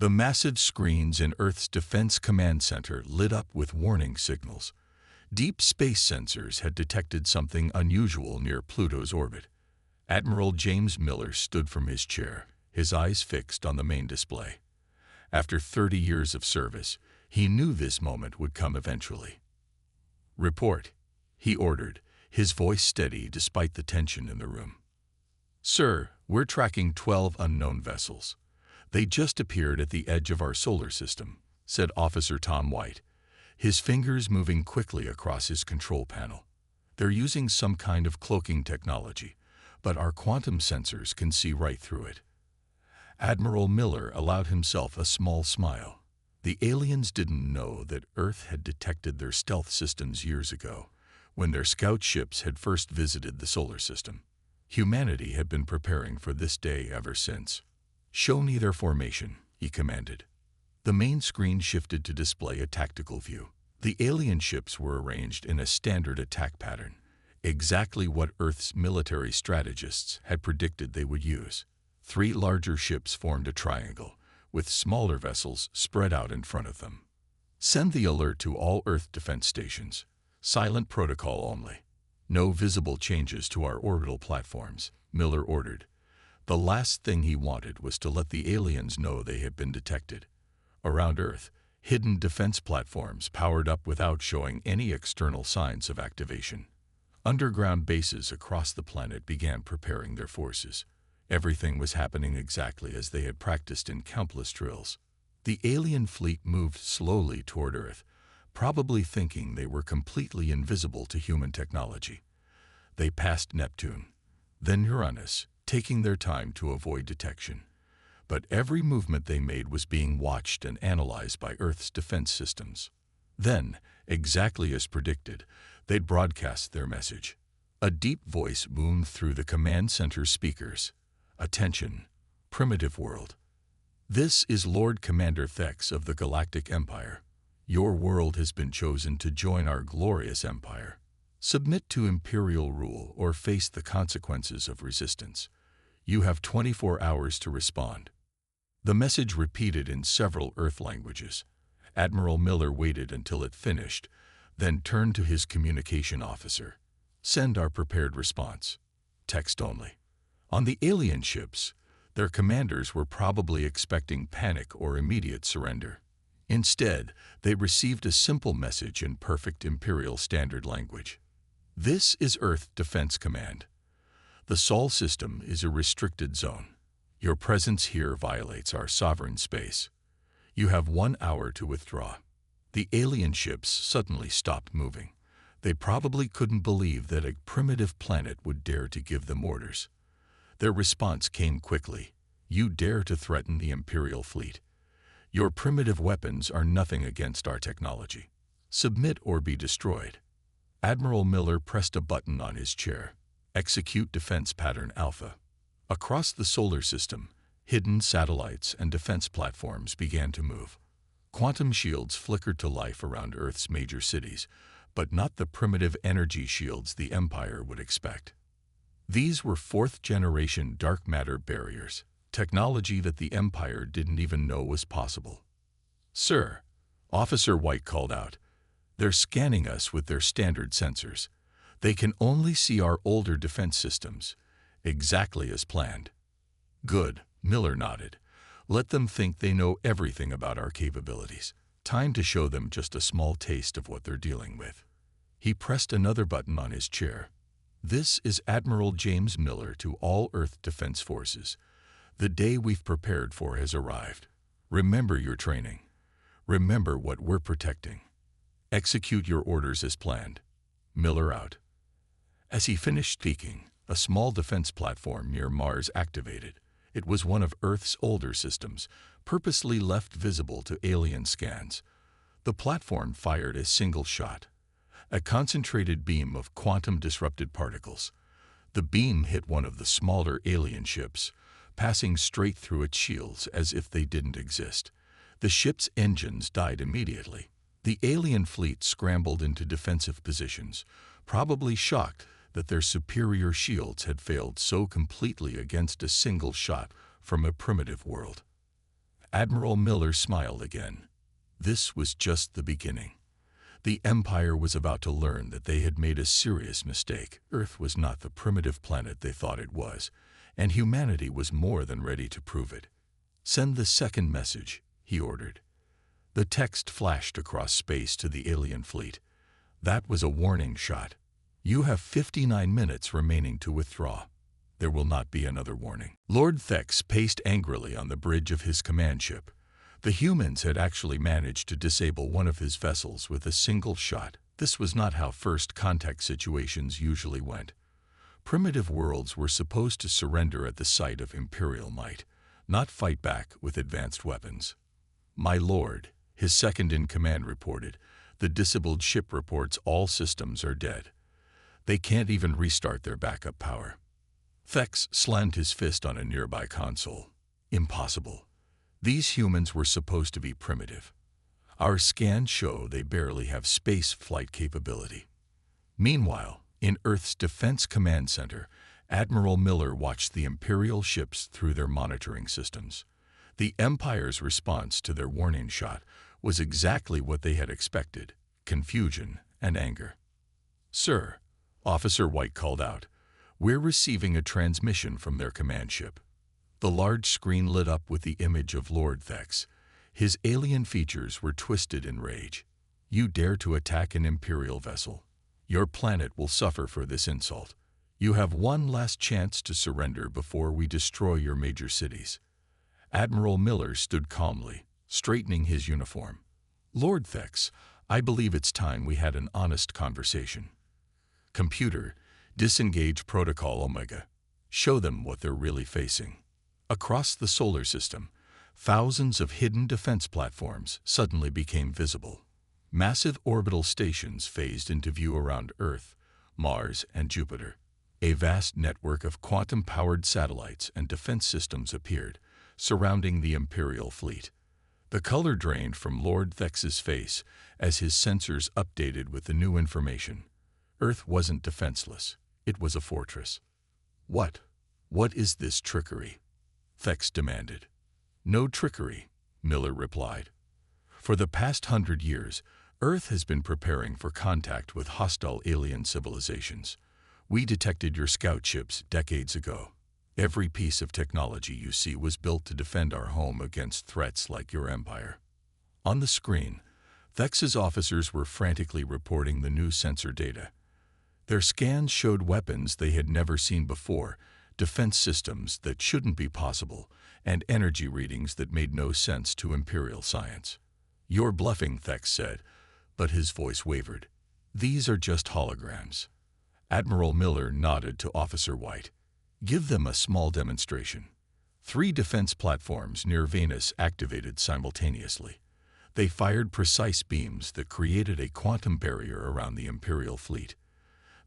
The massive screens in Earth's Defense Command Center lit up with warning signals. Deep space sensors had detected something unusual near Pluto's orbit. Admiral James Miller stood from his chair, his eyes fixed on the main display. After 30 years of service, he knew this moment would come eventually. "Report," he ordered, his voice steady despite the tension in the room. "Sir, we're tracking 12 unknown vessels. They just appeared at the edge of our solar system," said Officer Tom White, his fingers moving quickly across his control panel. "They're using some kind of cloaking technology, but our quantum sensors can see right through it." Admiral Miller allowed himself a small smile. The aliens didn't know that Earth had detected their stealth systems years ago, when their scout ships had first visited the solar system. Humanity had been preparing for this day ever since. "Show me their formation," he commanded. The main screen shifted to display a tactical view. The alien ships were arranged in a standard attack pattern, exactly what Earth's military strategists had predicted they would use. 3 larger ships formed a triangle, with smaller vessels spread out in front of them. "Send the alert to all Earth defense stations. Silent protocol only. No visible changes to our orbital platforms," Miller ordered. The last thing he wanted was to let the aliens know they had been detected. Around Earth, hidden defense platforms powered up without showing any external signs of activation. Underground bases across the planet began preparing their forces. Everything was happening exactly as they had practiced in countless drills. The alien fleet moved slowly toward Earth, probably thinking they were completely invisible to human technology. They passed Neptune, then Uranus, taking their time to avoid detection. But every movement they made was being watched and analyzed by Earth's defense systems. Then, exactly as predicted, they'd broadcast their message. A deep voice boomed through the command center speakers. "Attention, primitive world. This is Lord Commander Thex of the Galactic Empire. Your world has been chosen to join our glorious empire. Submit to imperial rule or face the consequences of resistance. You have 24 hours to respond." The message repeated in several Earth languages. Admiral Miller waited until it finished, then turned to his communication officer. "Send our prepared response. Text only." On the alien ships, their commanders were probably expecting panic or immediate surrender. Instead, they received a simple message in perfect Imperial Standard language. "This is Earth Defense Command. The Sol system is a restricted zone. Your presence here violates our sovereign space. You have 1 hour to withdraw." The alien ships suddenly stopped moving. They probably couldn't believe that a primitive planet would dare to give them orders. Their response came quickly. "You dare to threaten the Imperial fleet. Your primitive weapons are nothing against our technology. Submit or be destroyed." Admiral Miller pressed a button on his chair. "Execute Defense Pattern Alpha." Across the solar system, hidden satellites and defense platforms began to move. Quantum shields flickered to life around Earth's major cities, but not the primitive energy shields the Empire would expect. These were 4th-generation dark matter barriers, technology that the Empire didn't even know was possible. "Sir," Officer White called out, "they're scanning us with their standard sensors. They can only see our older defense systems, exactly as planned." "Good," Miller nodded. "Let them think they know everything about our capabilities. Time to show them just a small taste of what they're dealing with." He pressed another button on his chair. "This is Admiral James Miller to all Earth Defense Forces. The day we've prepared for has arrived. Remember your training. Remember what we're protecting. Execute your orders as planned. Miller out." As he finished speaking, a small defense platform near Mars activated. It was one of Earth's older systems, purposely left visible to alien scans. The platform fired a single shot, a concentrated beam of quantum-disrupted particles. The beam hit one of the smaller alien ships, passing straight through its shields as if they didn't exist. The ship's engines died immediately. The alien fleet scrambled into defensive positions, probably shocked that their superior shields had failed so completely against a single shot from a primitive world. Admiral Miller smiled again. This was just the beginning. The Empire was about to learn that they had made a serious mistake. Earth was not the primitive planet they thought it was, and humanity was more than ready to prove it. "Send the second message," he ordered. The text flashed across space to the alien fleet. That was a warning shot. "You have 59 minutes remaining to withdraw. There will not be another warning." Lord Thex paced angrily on the bridge of his command ship. The humans had actually managed to disable one of his vessels with a single shot. This was not how first contact situations usually went. Primitive worlds were supposed to surrender at the sight of Imperial might, not fight back with advanced weapons. "My lord," his second-in-command reported, "the disabled ship reports all systems are dead. They can't even restart their backup power." Thex slammed his fist on a nearby console. "Impossible. These humans were supposed to be primitive. Our scans show they barely have space flight capability." Meanwhile, in Earth's Defense Command Center, Admiral Miller watched the Imperial ships through their monitoring systems. The Empire's response to their warning shot was exactly what they had expected: confusion and anger. "Sir," Officer White called out, "we're receiving a transmission from their command ship." The large screen lit up with the image of Lord Thex. His alien features were twisted in rage. "You dare to attack an Imperial vessel? Your planet will suffer for this insult. You have one last chance to surrender before we destroy your major cities." Admiral Miller stood calmly, straightening his uniform. "Lord Thex, I believe it's time we had an honest conversation. Computer, disengage Protocol Omega. Show them what they're really facing." Across the solar system, thousands of hidden defense platforms suddenly became visible. Massive orbital stations phased into view around Earth, Mars, and Jupiter. A vast network of quantum-powered satellites and defense systems appeared, surrounding the Imperial fleet. The color drained from Lord Thex's face as his sensors updated with the new information. Earth wasn't defenseless. It was a fortress. What is this trickery?" Thex demanded. "No trickery," Miller replied. "For the past 100 years, Earth has been preparing for contact with hostile alien civilizations. We detected your scout ships decades ago. Every piece of technology you see was built to defend our home against threats like your empire." On the screen, Thex's officers were frantically reporting the new sensor data. Their scans showed weapons they had never seen before, defense systems that shouldn't be possible, and energy readings that made no sense to Imperial science. "You're bluffing," Thex said, but his voice wavered. "These are just holograms." Admiral Miller nodded to Officer White. "Give them a small demonstration." 3 defense platforms near Venus activated simultaneously. They fired precise beams that created a quantum barrier around the Imperial fleet.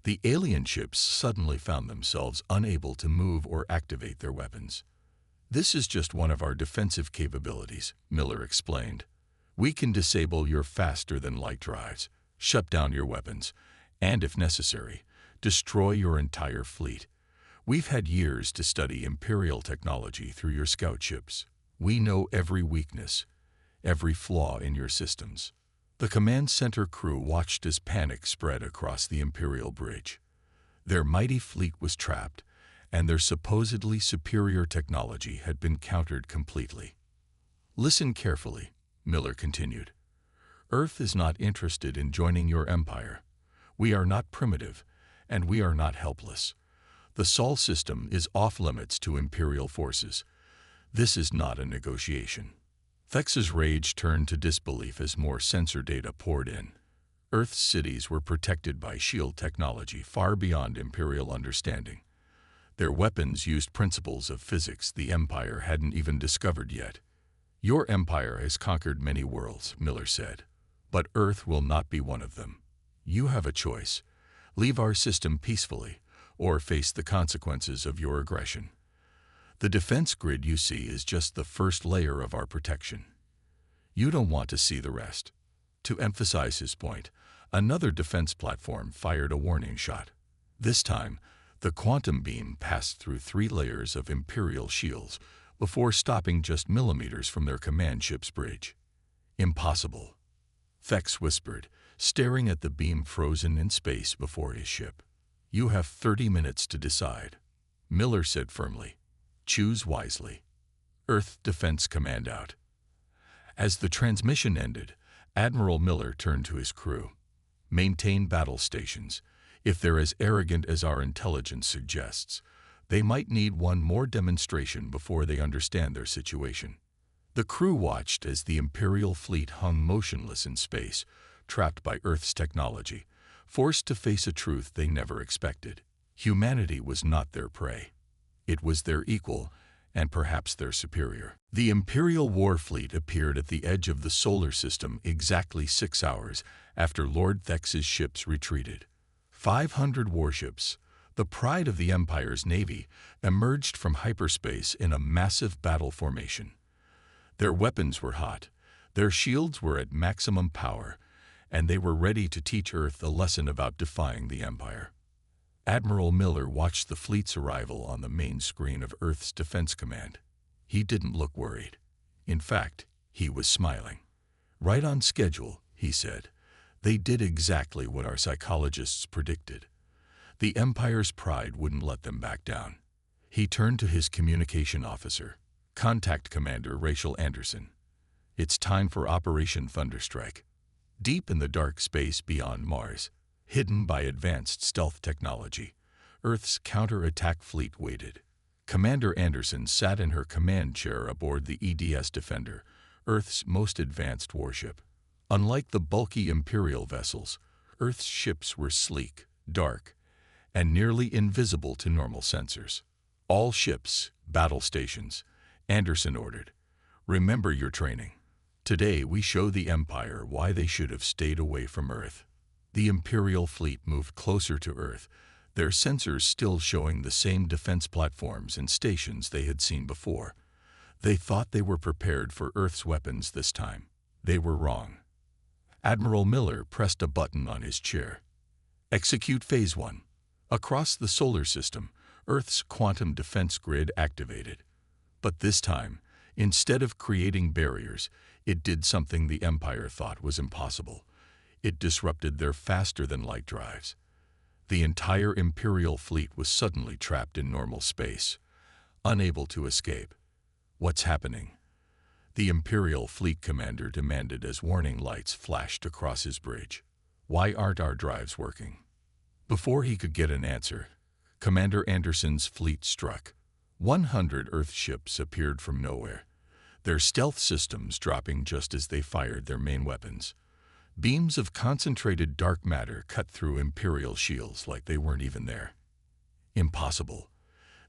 The alien ships suddenly found themselves unable to move or activate their weapons. "This is just one of our defensive capabilities," Miller explained. "We can disable your faster-than-light drives, shut down your weapons, and, if necessary, destroy your entire fleet. We've had years to study Imperial technology through your scout ships. We know every weakness, every flaw in your systems." The command center crew watched as panic spread across the Imperial bridge. Their mighty fleet was trapped, and their supposedly superior technology had been countered completely. "Listen carefully," Miller continued. "Earth is not interested in joining your empire. We are not primitive, and we are not helpless. The Sol system is off-limits to Imperial forces. This is not a negotiation." Thex's rage turned to disbelief as more sensor data poured in. Earth's cities were protected by shield technology far beyond Imperial understanding. Their weapons used principles of physics the Empire hadn't even discovered yet. "Your empire has conquered many worlds," Miller said, "but Earth will not be one of them. You have a choice: leave our system peacefully, or face the consequences of your aggression. The defense grid you see is just the first layer of our protection. You don't want to see the rest." To emphasize his point, another defense platform fired a warning shot. This time, the quantum beam passed through 3 layers of Imperial shields, before stopping just millimeters from their command ship's bridge. Impossible, Thex whispered, staring at the beam frozen in space before his ship. You have 30 minutes to decide, Miller said firmly. Choose wisely. Earth Defense Command out. As the transmission ended, Admiral Miller turned to his crew. Maintain battle stations. If they're as arrogant as our intelligence suggests, they might need one more demonstration before they understand their situation. The crew watched as the Imperial fleet hung motionless in space, trapped by Earth's technology, forced to face a truth they never expected. Humanity was not their prey. It was their equal, and perhaps their superior. The Imperial war fleet appeared at the edge of the solar system exactly 6 hours after Lord Thex's ships retreated. 500 warships, the pride of the Empire's navy, emerged from hyperspace in a massive battle formation. Their weapons were hot, their shields were at maximum power, and they were ready to teach Earth a lesson about defying the Empire. Admiral Miller watched the fleet's arrival on the main screen of Earth's Defense Command. He didn't look worried. In fact, he was smiling. Right on schedule, he said. They did exactly what our psychologists predicted. The Empire's pride wouldn't let them back down. He turned to his communication officer, Contact Commander Rachel Anderson. It's time for Operation Thunderstrike. Deep in the dark space beyond Mars, hidden by advanced stealth technology, Earth's counter-attack fleet waited. Commander Anderson sat in her command chair aboard the EDS Defender, Earth's most advanced warship. Unlike the bulky Imperial vessels, Earth's ships were sleek, dark, and nearly invisible to normal sensors. All ships, battle stations, Anderson ordered. Remember your training. Today we show the Empire why they should have stayed away from Earth. The Imperial fleet moved closer to Earth, their sensors still showing the same defense platforms and stations they had seen before. They thought they were prepared for Earth's weapons this time. They were wrong. Admiral Miller pressed a button on his chair. Execute Phase 1. Across the solar system, Earth's quantum defense grid activated. But this time, instead of creating barriers, it did something the Empire thought was impossible. It disrupted their faster-than-light drives. The entire Imperial fleet was suddenly trapped in normal space, unable to escape. What's happening? The Imperial fleet commander demanded as warning lights flashed across his bridge. Why aren't our drives working? Before he could get an answer, Commander Anderson's fleet struck. 100 Earth ships appeared from nowhere, their stealth systems dropping just as they fired their main weapons. Beams of concentrated dark matter cut through Imperial shields like they weren't even there. Impossible,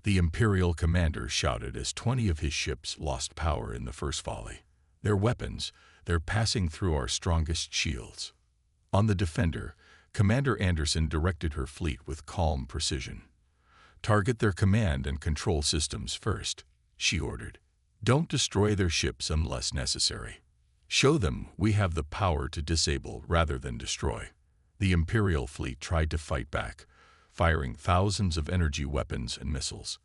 the Imperial commander shouted as 20 of his ships lost power in the first volley. Their weapons, they're passing through our strongest shields. On the Defender, Commander Anderson directed her fleet with calm precision. Target their command and control systems first, she ordered. Don't destroy their ships unless necessary. Show them we have the power to disable rather than destroy. The Imperial fleet tried to fight back, firing thousands of energy weapons and missiles.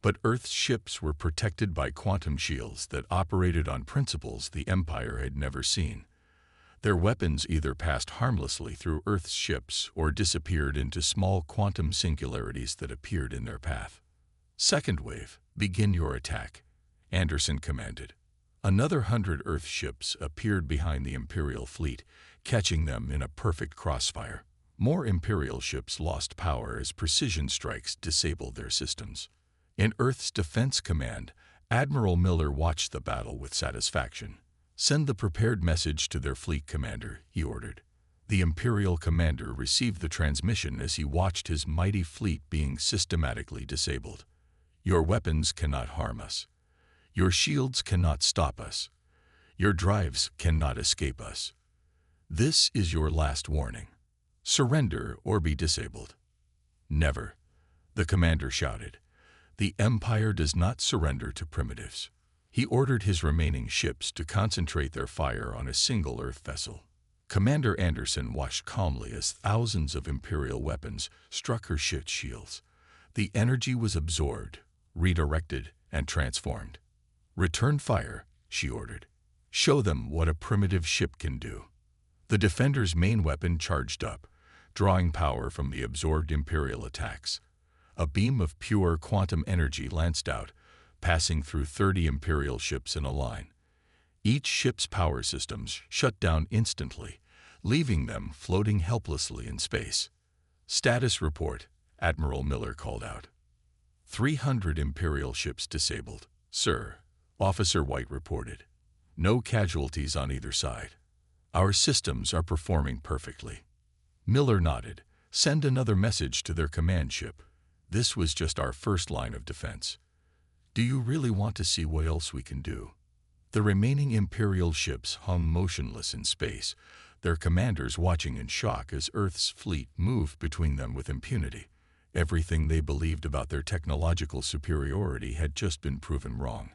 But Earth's ships were protected by quantum shields that operated on principles the Empire had never seen. Their weapons either passed harmlessly through Earth's ships or disappeared into small quantum singularities that appeared in their path. Second wave, begin your attack, Anderson commanded. Another 100 Earth ships appeared behind the Imperial fleet, catching them in a perfect crossfire. More Imperial ships lost power as precision strikes disabled their systems. In Earth's Defense Command, Admiral Miller watched the battle with satisfaction. Send the prepared message to their fleet commander, he ordered. The Imperial commander received the transmission as he watched his mighty fleet being systematically disabled. Your weapons cannot harm us. Your shields cannot stop us. Your drives cannot escape us. This is your last warning. Surrender or be disabled. Never, the commander shouted. The Empire does not surrender to primitives. He ordered his remaining ships to concentrate their fire on a single Earth vessel. Commander Anderson watched calmly as thousands of Imperial weapons struck her ship's shields. The energy was absorbed, redirected, and transformed. "Return fire," she ordered. "Show them what a primitive ship can do." The Defender's main weapon charged up, drawing power from the absorbed Imperial attacks. A beam of pure quantum energy lanced out, passing through 30 Imperial ships in a line. Each ship's power systems shut down instantly, leaving them floating helplessly in space. "Status report," Admiral Miller called out. 300 Imperial ships disabled, sir," Officer White reported. "No casualties on either side. Our systems are performing perfectly." Miller nodded. "Send another message to their command ship. This was just our first line of defense. Do you really want to see what else we can do?" The remaining Imperial ships hung motionless in space, their commanders watching in shock as Earth's fleet moved between them with impunity. Everything they believed about their technological superiority had just been proven wrong,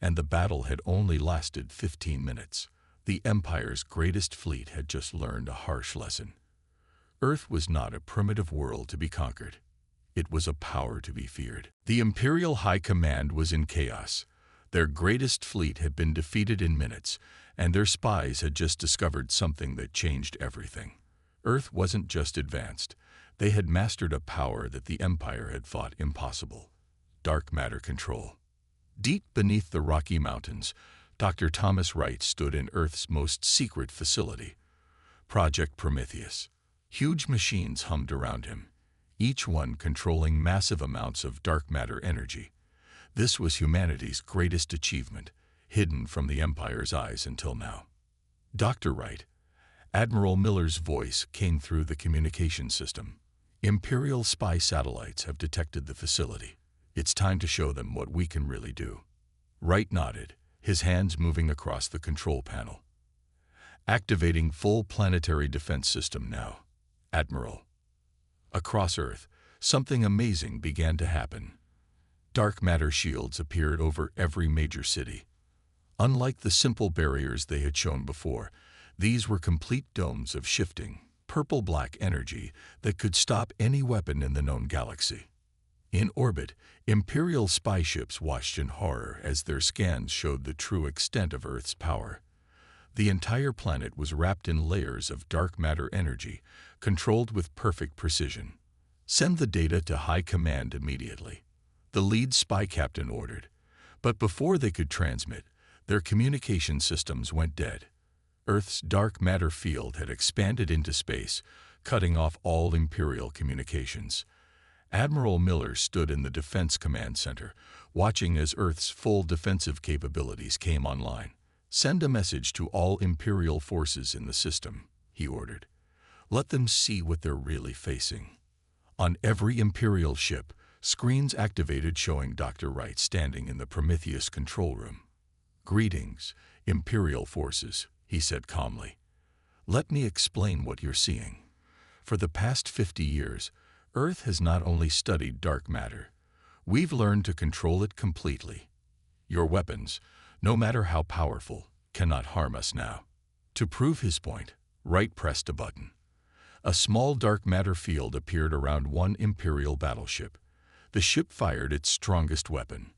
and the battle had only lasted 15 minutes. The Empire's greatest fleet had just learned a harsh lesson. Earth was not a primitive world to be conquered. It was a power to be feared. The Imperial High Command was in chaos. Their greatest fleet had been defeated in minutes, and their spies had just discovered something that changed everything. Earth wasn't just advanced. They had mastered a power that the Empire had thought impossible: dark matter control. Deep beneath the Rocky Mountains, Dr. Thomas Wright stood in Earth's most secret facility, Project Prometheus. Huge machines hummed around him, each one controlling massive amounts of dark matter energy. This was humanity's greatest achievement, hidden from the Empire's eyes until now. "Dr. Wright," Admiral Miller's voice came through the communication system. "Imperial spy satellites have detected the facility. It's time to show them what we can really do." Wright nodded, his hands moving across the control panel. "Activating full planetary defense system now, Admiral." Across Earth, something amazing began to happen. Dark matter shields appeared over every major city. Unlike the simple barriers they had shown before, these were complete domes of shifting, purple-black energy that could stop any weapon in the known galaxy. In orbit, Imperial spy ships watched in horror as their scans showed the true extent of Earth's power. The entire planet was wrapped in layers of dark matter energy, controlled with perfect precision. "Send the data to High Command immediately," the lead spy captain ordered. But before they could transmit, their communication systems went dead. Earth's dark matter field had expanded into space, cutting off all Imperial communications. Admiral Miller stood in the Defense Command Center, watching as Earth's full defensive capabilities came online. "Send a message to all Imperial forces in the system," he ordered. "Let them see what they're really facing." On every Imperial ship, screens activated showing Dr. Wright standing in the Prometheus control room. "Greetings, Imperial forces," he said calmly. "Let me explain what you're seeing. For the past 50 years, Earth has not only studied dark matter, we've learned to control it completely. Your weapons, no matter how powerful, cannot harm us now." To prove his point, Wright pressed a button. A small dark matter field appeared around one Imperial battleship. The ship fired its strongest weapon,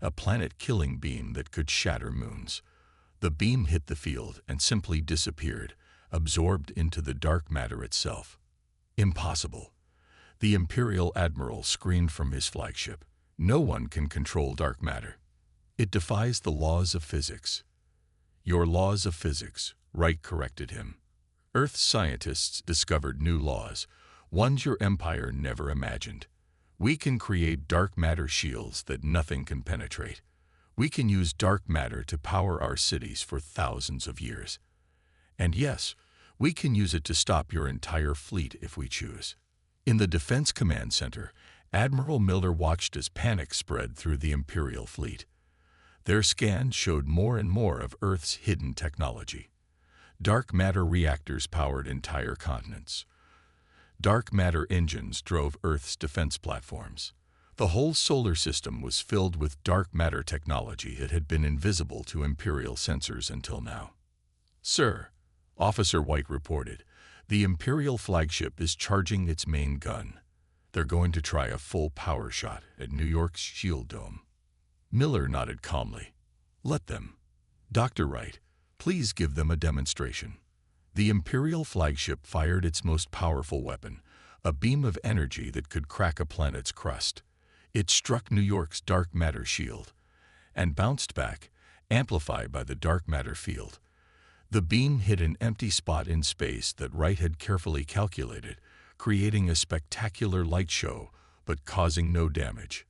a planet-killing beam that could shatter moons. The beam hit the field and simply disappeared, absorbed into the dark matter itself. "Impossible." The Imperial Admiral screamed from his flagship. "No one can control dark matter. It defies the laws of physics." "Your laws of physics," Wright corrected him. "Earth's scientists discovered new laws, ones your Empire never imagined. We can create dark matter shields that nothing can penetrate. We can use dark matter to power our cities for thousands of years. And yes, we can use it to stop your entire fleet if we choose." In the Defense Command Center, Admiral Miller watched as panic spread through the Imperial fleet. Their scans showed more and more of Earth's hidden technology. Dark matter reactors powered entire continents. Dark matter engines drove Earth's defense platforms. The whole solar system was filled with dark matter technology that had been invisible to Imperial sensors until now. "Sir," Officer White reported, "the Imperial flagship is charging its main gun. They're going to try a full power shot at New York's Shield Dome." Miller nodded calmly. Let them. Dr. Wright, please give them a demonstration. The Imperial flagship fired its most powerful weapon, a beam of energy that could crack a planet's crust. It struck New York's dark matter shield and bounced back, amplified by the dark matter field. The beam hit an empty spot in space that Wright had carefully calculated, creating a spectacular light show but causing no damage.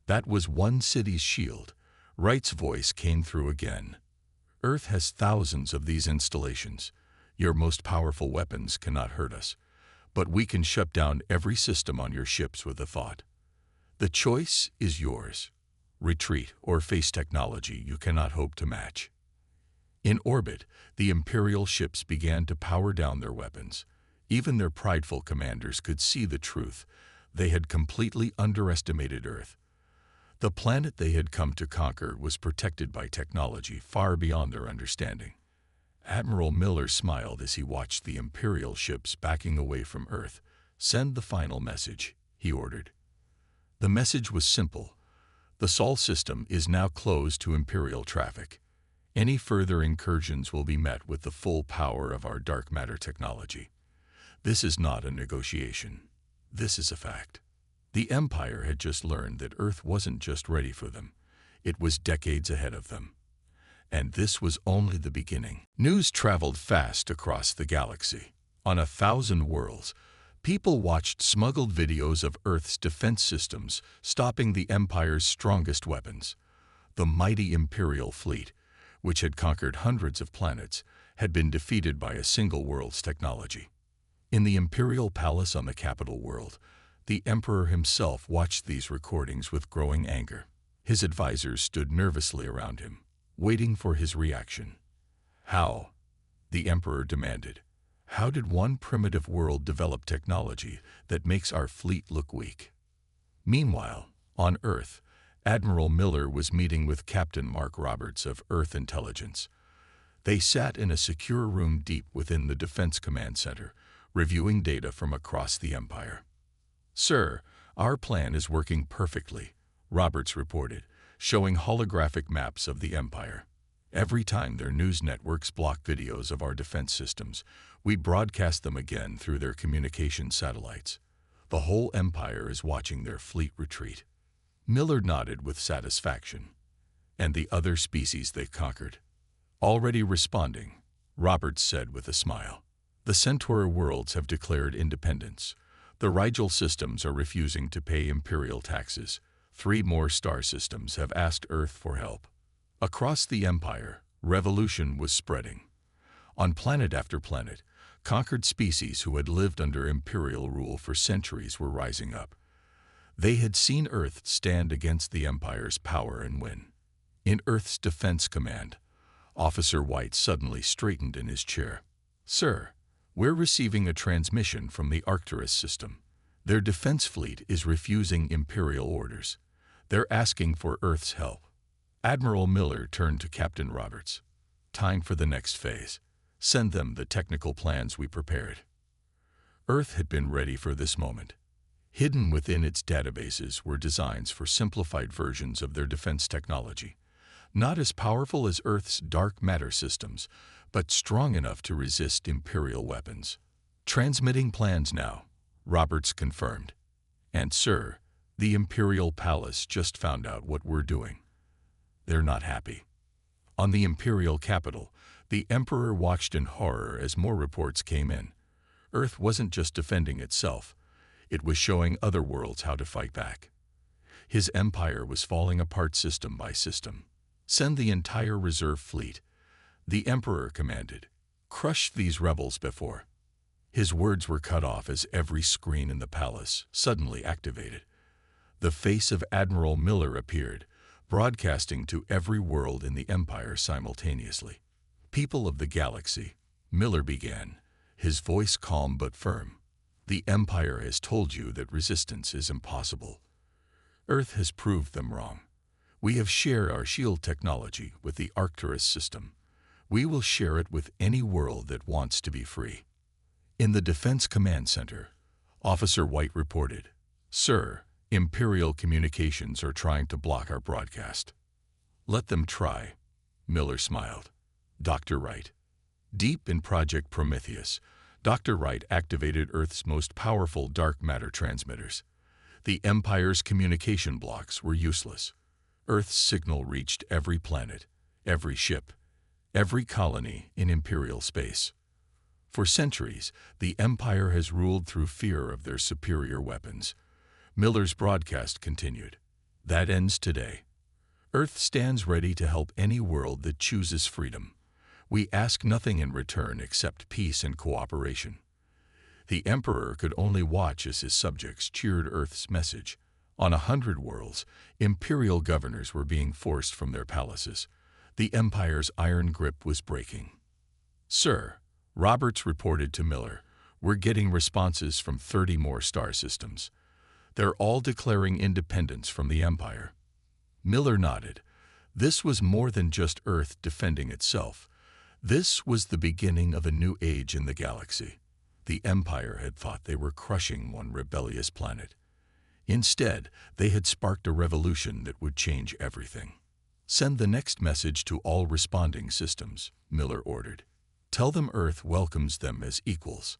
That was one city's shield. Wright's voice came through again. Earth has thousands of these installations. Your most powerful weapons cannot hurt us, but we can shut down every system on your ships with a thought. The choice is yours. Retreat or face technology you cannot hope to match. In orbit, the Imperial ships began to power down their weapons. Even their prideful commanders could see the truth. They had completely underestimated Earth. The planet they had come to conquer was protected by technology far beyond their understanding. Admiral Miller smiled as he watched the Imperial ships backing away from Earth. "Send the final message," he ordered. The message was simple. The Sol system is now closed to Imperial traffic. Any further incursions will be met with the full power of our dark matter technology. This is not a negotiation. This is a fact. The Empire had just learned that Earth wasn't just ready for them. It was decades ahead of them. And this was only the beginning. News traveled fast across the galaxy. On 1,000 worlds, people watched smuggled videos of Earth's defense systems stopping the Empire's strongest weapons. The mighty Imperial fleet, which had conquered hundreds of planets, had been defeated by a single world's technology. In the Imperial Palace on the capital world, the Emperor himself watched these recordings with growing anger. His advisors stood nervously around him, waiting for his reaction. "How?" the Emperor demanded. "How did one primitive world develop technology that makes our fleet look weak?" Meanwhile, on Earth, Admiral Miller was meeting with Captain Mark Roberts of Earth Intelligence. They sat in a secure room deep within the Defense Command Center, reviewing data from across the Empire. "Sir, our plan is working perfectly," Roberts reported, showing holographic maps of the Empire. "Every time their news networks block videos of our defense systems, we broadcast them again through their communication satellites. The whole Empire is watching their fleet retreat." Miller nodded with satisfaction. "And the other species they conquered?" "Already responding," Roberts said with a smile. "The Centaur worlds have declared independence. The Rigel systems are refusing to pay Imperial taxes. 3 more star systems have asked Earth for help." Across the Empire, revolution was spreading. On planet after planet, conquered species who had lived under Imperial rule for centuries were rising up. They had seen Earth stand against the Empire's power and win. In Earth's Defense Command, Officer White suddenly straightened in his chair. "Sir, we're receiving a transmission from the Arcturus system. Their defense fleet is refusing Imperial orders. They're asking for Earth's help." Admiral Miller turned to Captain Roberts. "Time for the next phase. Send them the technical plans we prepared." Earth had been ready for this moment. Hidden within its databases were designs for simplified versions of their defense technology, not as powerful as Earth's dark matter systems, but strong enough to resist Imperial weapons. "Transmitting plans now," Roberts confirmed. "And sir, the Imperial Palace just found out what we're doing. They're not happy." On the Imperial capital, the Emperor watched in horror as more reports came in. Earth wasn't just defending itself. It was showing other worlds how to fight back. His empire was falling apart system by system. "Send the entire reserve fleet," the Emperor commanded. "Crush these rebels before." His words were cut off as every screen in the palace suddenly activated. The face of Admiral Miller appeared, broadcasting to every world in the Empire simultaneously. "People of the galaxy," Miller began, his voice calm but firm. "The Empire has told you that resistance is impossible. Earth has proved them wrong. We have shared our shield technology with the Arcturus system. We will share it with any world that wants to be free." In the Defense Command Center, Officer White reported, "Sir, Imperial communications are trying to block our broadcast." Let them try, Miller smiled. Dr. Wright. Deep in Project Prometheus, Dr. Wright activated Earth's most powerful dark matter transmitters. The Empire's communication blocks were useless. Earth's signal reached every planet, every ship, every colony in Imperial space. For centuries, the Empire has ruled through fear of their superior weapons. Miller's broadcast continued. That ends today. Earth stands ready to help any world that chooses freedom. We ask nothing in return except peace and cooperation. The Emperor could only watch as his subjects cheered Earth's message. On 100 worlds, Imperial governors were being forced from their palaces. The Empire's iron grip was breaking. Sir, Roberts reported to Miller, we're getting responses from 30 more star systems. They're all declaring independence from the Empire. Miller nodded. This was more than just Earth defending itself. This was the beginning of a new age in the galaxy. The Empire had thought they were crushing one rebellious planet. Instead, they had sparked a revolution that would change everything. Send the next message to all responding systems, Miller ordered. Tell them Earth welcomes them as equals.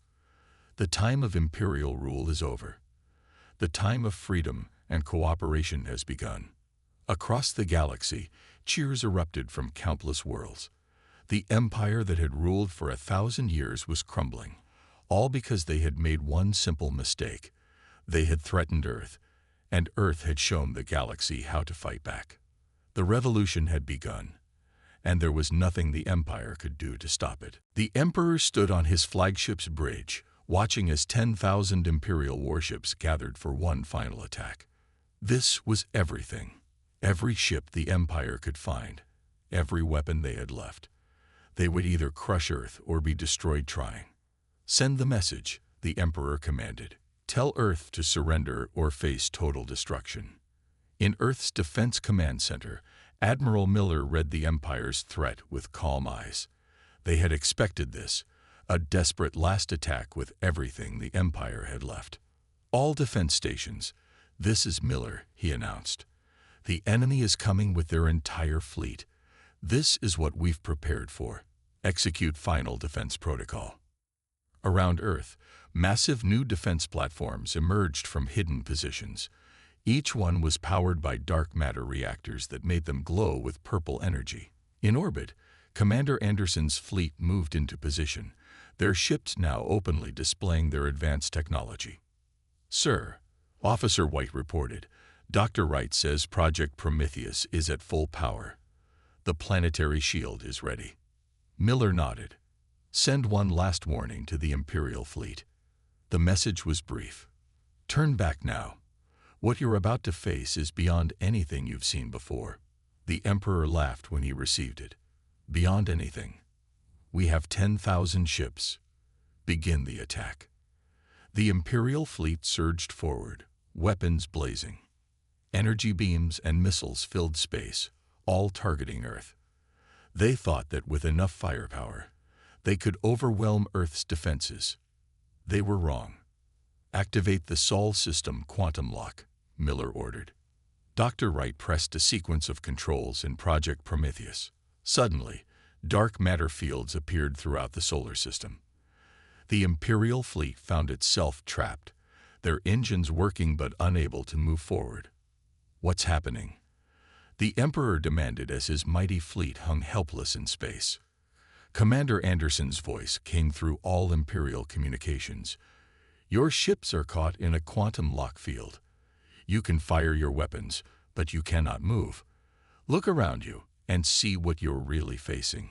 The time of Imperial rule is over. The time of freedom and cooperation has begun. Across the galaxy, cheers erupted from countless worlds. The empire that had ruled for 1,000 years was crumbling, all because they had made one simple mistake. They had threatened Earth, and Earth had shown the galaxy how to fight back. The revolution had begun, and there was nothing the Empire could do to stop it. The Emperor stood on his flagship's bridge, watching as 10,000 Imperial warships gathered for one final attack. This was everything. Every ship the Empire could find, every weapon they had left. They would either crush Earth or be destroyed trying. Send the message, the Emperor commanded. Tell Earth to surrender or face total destruction. In Earth's Defense Command Center, Admiral Miller read the Empire's threat with calm eyes. They had expected this, a desperate last attack with everything the Empire had left. All defense stations. This is Miller, he announced. The enemy is coming with their entire fleet. This is what we've prepared for. Execute final defense protocol. Around Earth, massive new defense platforms emerged from hidden positions. Each one was powered by dark matter reactors that made them glow with purple energy. In orbit, Commander Anderson's fleet moved into position, their ships now openly displaying their advanced technology. Sir, Officer White reported, Dr. Wright says Project Prometheus is at full power. The planetary shield is ready. Miller nodded. Send one last warning to the Imperial fleet. The message was brief. Turn back now. What you're about to face is beyond anything you've seen before. The Emperor laughed when he received it. Beyond anything. We have 10,000 ships. Begin the attack. The Imperial fleet surged forward, weapons blazing. Energy beams and missiles filled space, all targeting Earth. They thought that with enough firepower, they could overwhelm Earth's defenses. They were wrong. Activate the Sol system quantum lock, Miller ordered. Dr. Wright pressed a sequence of controls in Project Prometheus. Suddenly, dark matter fields appeared throughout the solar system. The Imperial fleet found itself trapped, their engines working but unable to move forward. What's happening? The Emperor demanded as his mighty fleet hung helpless in space. Commander Anderson's voice came through all Imperial communications. Your ships are caught in a quantum lock field. You can fire your weapons, but you cannot move. Look around you and see what you're really facing.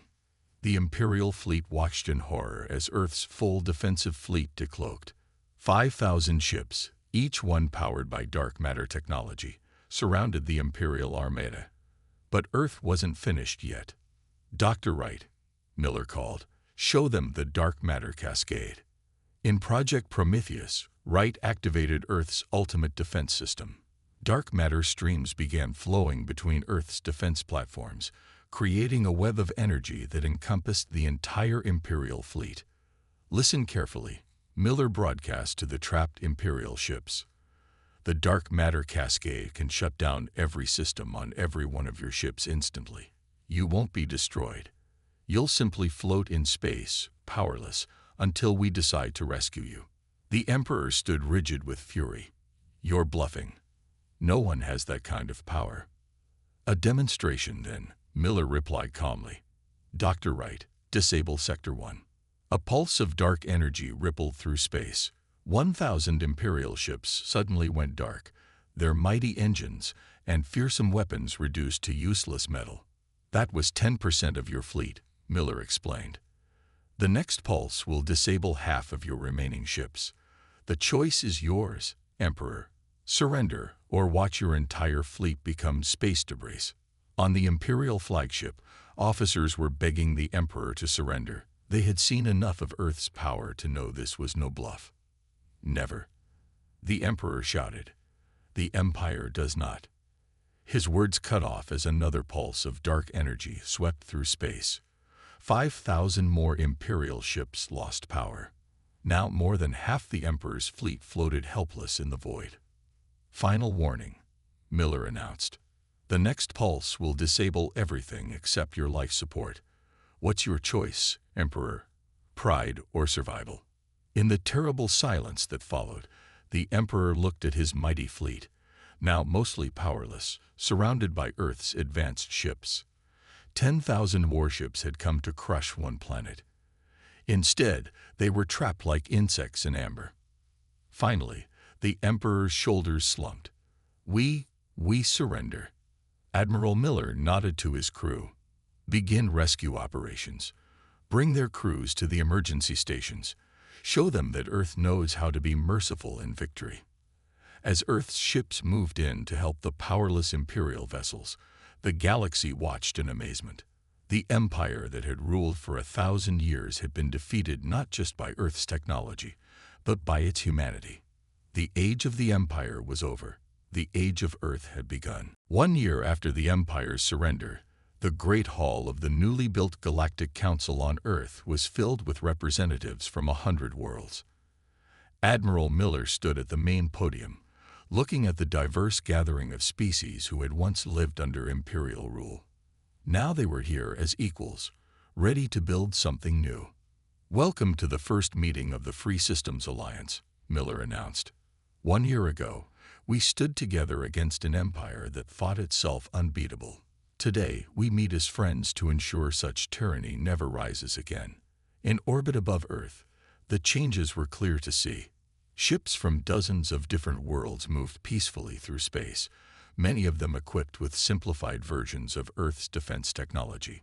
The Imperial fleet watched in horror as Earth's full defensive fleet decloaked. 5,000 ships, each one powered by dark matter technology, surrounded the Imperial Armada. But Earth wasn't finished yet. Dr. Wright, Miller called, show them the dark matter cascade. In Project Prometheus, Wright activated Earth's ultimate defense system. Dark matter streams began flowing between Earth's defense platforms, creating a web of energy that encompassed the entire Imperial fleet. Listen carefully, Miller broadcast to the trapped Imperial ships. The dark matter cascade can shut down every system on every one of your ships instantly. You won't be destroyed. You'll simply float in space, powerless, until we decide to rescue you." The Emperor stood rigid with fury. "You're bluffing. No one has that kind of power." "A demonstration, then," Miller replied calmly. "Dr. Wright, disable Sector 1. A pulse of dark energy rippled through space. 1,000 Imperial ships suddenly went dark, their mighty engines and fearsome weapons reduced to useless metal. "That was 10% of your fleet," Miller explained. "The next pulse will disable half of your remaining ships. The choice is yours, Emperor. Surrender or watch your entire fleet become space debris." On the Imperial flagship, officers were begging the Emperor to surrender. They had seen enough of Earth's power to know this was no bluff. "Never," the Emperor shouted. "The Empire does not." His words cut off as another pulse of dark energy swept through space. 5,000 more Imperial ships lost power. Now more than half the Emperor's fleet floated helpless in the void. "Final warning," Miller announced. "The next pulse will disable everything except your life support. What's your choice, Emperor? Pride or survival?" In the terrible silence that followed, the Emperor looked at his mighty fleet, now mostly powerless, surrounded by Earth's advanced ships. 10,000 warships had come to crush one planet. Instead, they were trapped like insects in amber. Finally, the Emperor's shoulders slumped. We surrender." Admiral Miller nodded to his crew. "Begin rescue operations. Bring their crews to the emergency stations. Show them that Earth knows how to be merciful in victory." As Earth's ships moved in to help the powerless Imperial vessels, the galaxy watched in amazement. The empire that had ruled for 1,000 years had been defeated not just by Earth's technology, but by its humanity. The age of the Empire was over. The age of Earth had begun. 1 year after the Empire's surrender, the Great Hall of the newly built Galactic Council on Earth was filled with representatives from 100 worlds. Admiral Miller stood at the main podium, looking at the diverse gathering of species who had once lived under Imperial rule. Now they were here as equals, ready to build something new. "Welcome to the first meeting of the Free Systems Alliance," Miller announced. 1 year ago, we stood together against an empire that thought itself unbeatable. Today, we meet as friends to ensure such tyranny never rises again. In orbit above Earth, the changes were clear to see. Ships from dozens of different worlds moved peacefully through space, many of them equipped with simplified versions of Earth's defense technology.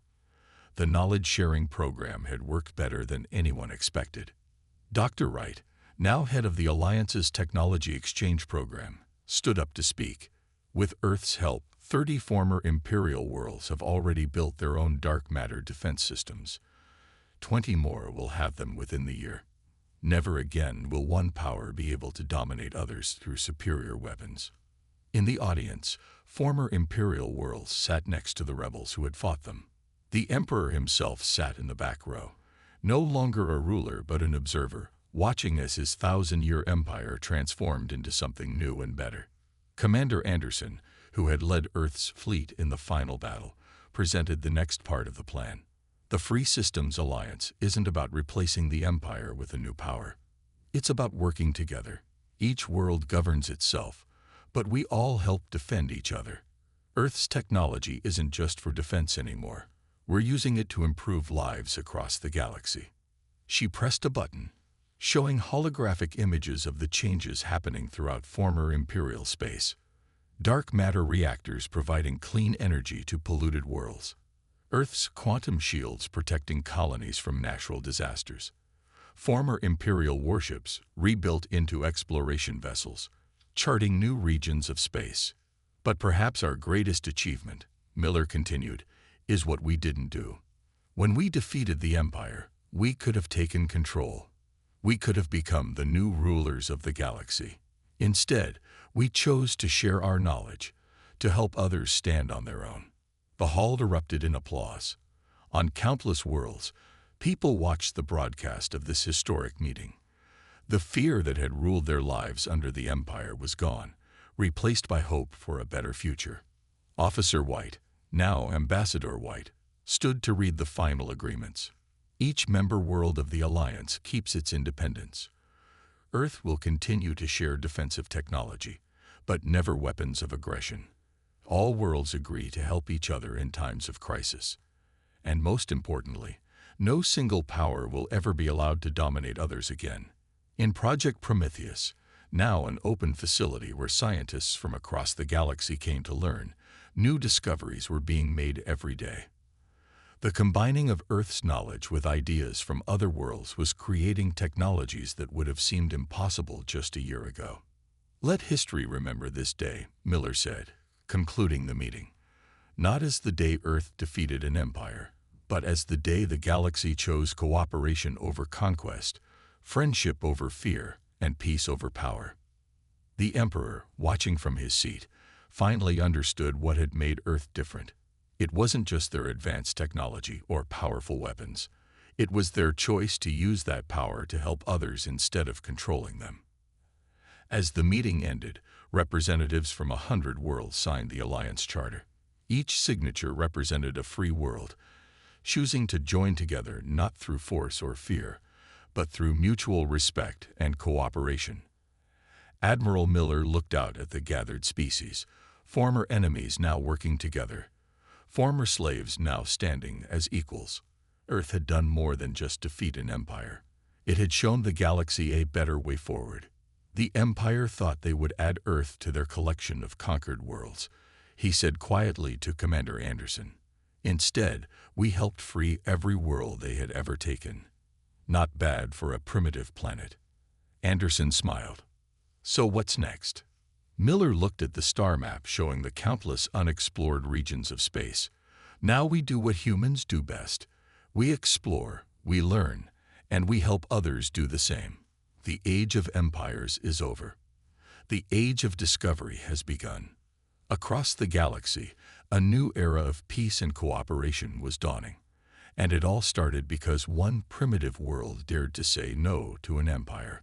The knowledge-sharing program had worked better than anyone expected. Dr. Wright, now head of the Alliance's Technology Exchange Program, stood up to speak. With Earth's help, 30 former Imperial worlds have already built their own dark matter defense systems. 20 more will have them within the year. Never again will one power be able to dominate others through superior weapons. In the audience, former Imperial worlds sat next to the rebels who had fought them. The Emperor himself sat in the back row, no longer a ruler but an observer, watching as his 1,000-year empire transformed into something new and better. Commander Anderson, who had led Earth's fleet in the final battle, presented the next part of the plan. The Free Systems Alliance isn't about replacing the Empire with a new power. It's about working together. Each world governs itself, but we all help defend each other. Earth's technology isn't just for defense anymore. We're using it to improve lives across the galaxy. She pressed a button, showing holographic images of the changes happening throughout former Imperial space. Dark matter reactors providing clean energy to polluted worlds. Earth's quantum shields protecting colonies from natural disasters. Former Imperial warships rebuilt into exploration vessels, charting new regions of space. But perhaps our greatest achievement, Miller continued, is what we didn't do. When we defeated the Empire, we could have taken control. We could have become the new rulers of the galaxy. Instead, we chose to share our knowledge, to help others stand on their own. The hall erupted in applause. On countless worlds, people watched the broadcast of this historic meeting. The fear that had ruled their lives under the Empire was gone, replaced by hope for a better future. Officer White, now Ambassador White, stood to read the final agreements. Each member world of the Alliance keeps its independence. Earth will continue to share defensive technology, but never weapons of aggression. All worlds agree to help each other in times of crisis. And most importantly, no single power will ever be allowed to dominate others again. In Project Prometheus, now an open facility where scientists from across the galaxy came to learn, new discoveries were being made every day. The combining of Earth's knowledge with ideas from other worlds was creating technologies that would have seemed impossible just a year ago. Let history remember this day, Miller said, concluding the meeting. Not as the day Earth defeated an empire, but as the day the galaxy chose cooperation over conquest, friendship over fear, and peace over power. The Emperor, watching from his seat, finally understood what had made Earth different. It wasn't just their advanced technology or powerful weapons. It was their choice to use that power to help others instead of controlling them. As the meeting ended, representatives from 100 worlds signed the Alliance Charter. Each signature represented a free world, choosing to join together not through force or fear, but through mutual respect and cooperation. Admiral Miller looked out at the gathered species, former enemies now working together, former slaves now standing as equals. Earth had done more than just defeat an empire. It had shown the galaxy a better way forward. The Empire thought they would add Earth to their collection of conquered worlds, he said quietly to Commander Anderson. Instead, we helped free every world they had ever taken. Not bad for a primitive planet. Anderson smiled. So what's next? Miller looked at the star map showing the countless unexplored regions of space. Now we do what humans do best. We explore, we learn, and we help others do the same. The age of empires is over. The age of discovery has begun. Across the galaxy, a new era of peace and cooperation was dawning. And it all started because one primitive world dared to say no to an empire.